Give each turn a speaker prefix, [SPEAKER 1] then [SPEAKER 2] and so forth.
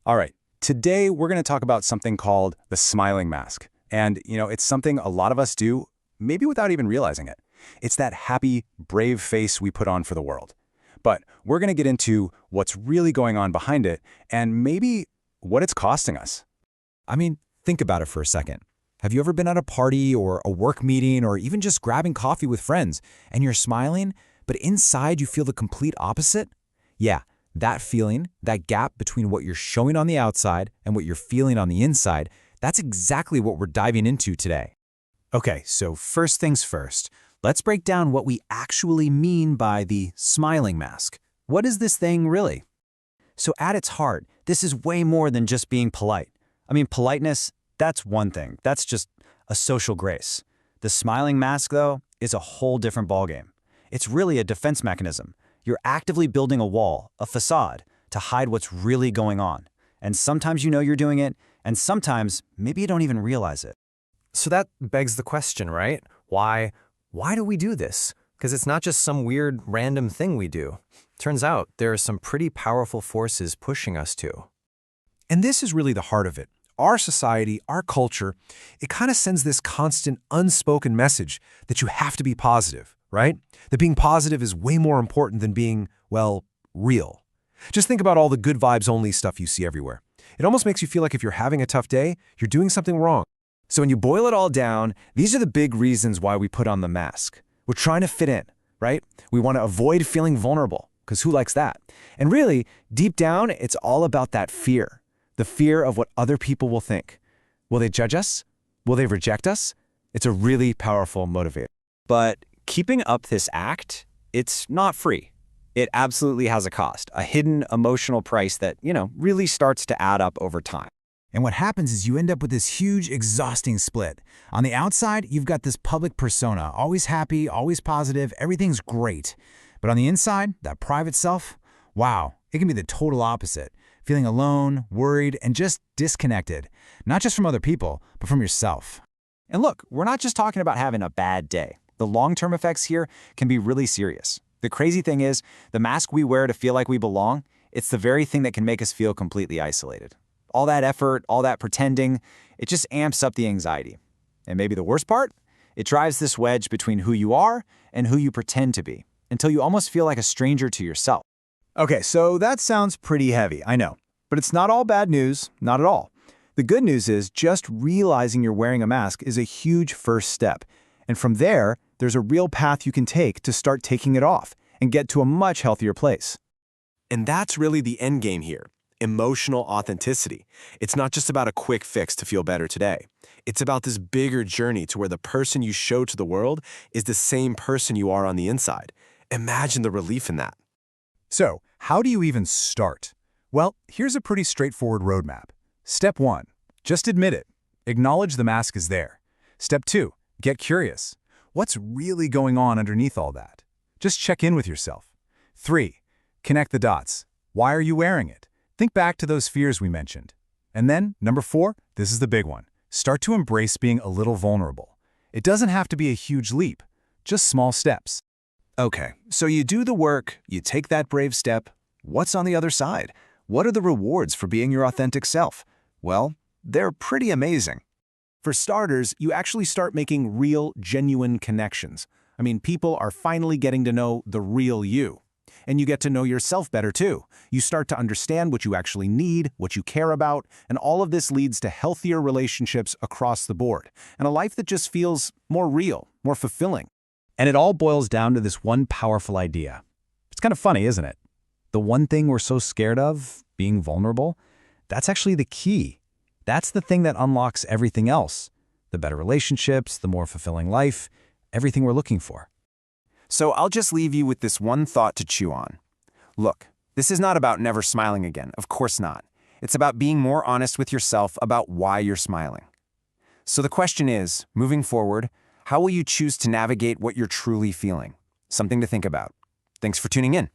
[SPEAKER 1] All right, today we're going to talk about something called the smiling mask. And, it's something a lot of us do, maybe without even realizing it. It's that happy, brave face we put on for the world. But we're going to get into what's really going on behind it and maybe what it's costing us.
[SPEAKER 2] I mean, think about it for a second. Have you ever been at a party or a work meeting or even just grabbing coffee with friends and you're smiling, but inside you feel the complete opposite? Yeah, that feeling, that gap between what you're showing on the outside and what you're feeling on the inside, that's exactly what we're diving into today.
[SPEAKER 3] Okay, so first things first, let's break down what we actually mean by the smiling mask. What is this thing really? So at its heart, this is way more than just being polite. I mean, politeness, that's one thing. That's just a social grace. The smiling mask, though, is a whole different ballgame. It's really a defense mechanism. You're actively building a wall, a facade, to hide what's really going on. And sometimes you know you're doing it, and sometimes maybe you don't even realize it.
[SPEAKER 4] So that begs the question, right? Why do we do this? Because it's not just some weird random thing we do. Turns out there are some pretty powerful forces pushing us to.
[SPEAKER 5] And this is really the heart of it. Our society, our culture, it kind of sends this constant unspoken message that you have to be positive, right? That being positive is way more important than being, well, real. Just think about all the good vibes only stuff you see everywhere. It almost makes you feel like if you're having a tough day, you're doing something wrong.
[SPEAKER 1] So when you boil it all down, these are the big reasons why we put on the mask. We're trying to fit in, right? We want to avoid feeling vulnerable, because who likes that? And really, deep down, it's all about that fear. The fear of what other people will think. Will they judge us? Will they reject us? It's a really powerful motivator.
[SPEAKER 3] But keeping up this act, it's not free. It absolutely has a cost, a hidden emotional price that, really starts to add up over time.
[SPEAKER 2] And what happens is you end up with this huge, exhausting split. On the outside, you've got this public persona, always happy, always positive, everything's great. But on the inside, that private self, wow, it can be the total opposite. Feeling alone, worried, and just disconnected. Not just from other people, but from yourself.
[SPEAKER 3] And look, we're not just talking about having a bad day. The long-term effects here can be really serious. The crazy thing is, the mask we wear to feel like we belong, it's the very thing that can make us feel completely isolated. All that effort, all that pretending, it just amps up the anxiety. And maybe the worst part? It drives this wedge between who you are and who you pretend to be, until you almost feel like a stranger to yourself.
[SPEAKER 1] Okay, so that sounds pretty heavy, I know. But it's not all bad news, not at all. The good news is just realizing you're wearing a mask is a huge first step. And from there, there's a real path you can take to start taking it off and get to a much healthier place.
[SPEAKER 5] And that's really the end game here. Emotional authenticity. It's not just about a quick fix to feel better today. It's about this bigger journey to where the person you show to the world is the same person you are on the inside. Imagine the relief in that.
[SPEAKER 6] So, how do you even start? Well, here's a pretty straightforward roadmap. Step 1. Just admit it. Acknowledge the mask is there. Step 2. Get curious. What's really going on underneath all that? Just check in with yourself. 3. Connect the dots. Why are you wearing it? Think back to those fears we mentioned. And then, number 4, this is the big one. Start to embrace being a little vulnerable. It doesn't have to be a huge leap, just small steps.
[SPEAKER 5] Okay, so you do the work, you take that brave step. What's on the other side? What are the rewards for being your authentic self? Well, they're pretty amazing. For starters, you actually start making real, genuine connections. I mean, people are finally getting to know the real you. And you get to know yourself better too. You start to understand what you actually need, what you care about, and all of this leads to healthier relationships across the board, and a life that just feels more real, more fulfilling.
[SPEAKER 1] And it all boils down to this one powerful idea. It's kind of funny, isn't it? The one thing we're so scared of, being vulnerable, that's actually the key. That's the thing that unlocks everything else. The better relationships, the more fulfilling life, everything we're looking for.
[SPEAKER 3] So I'll just leave you with this one thought to chew on. Look, this is not about never smiling again, of course not. It's about being more honest with yourself about why you're smiling. So the question is, moving forward, how will you choose to navigate what you're truly feeling? Something to think about. Thanks for tuning in.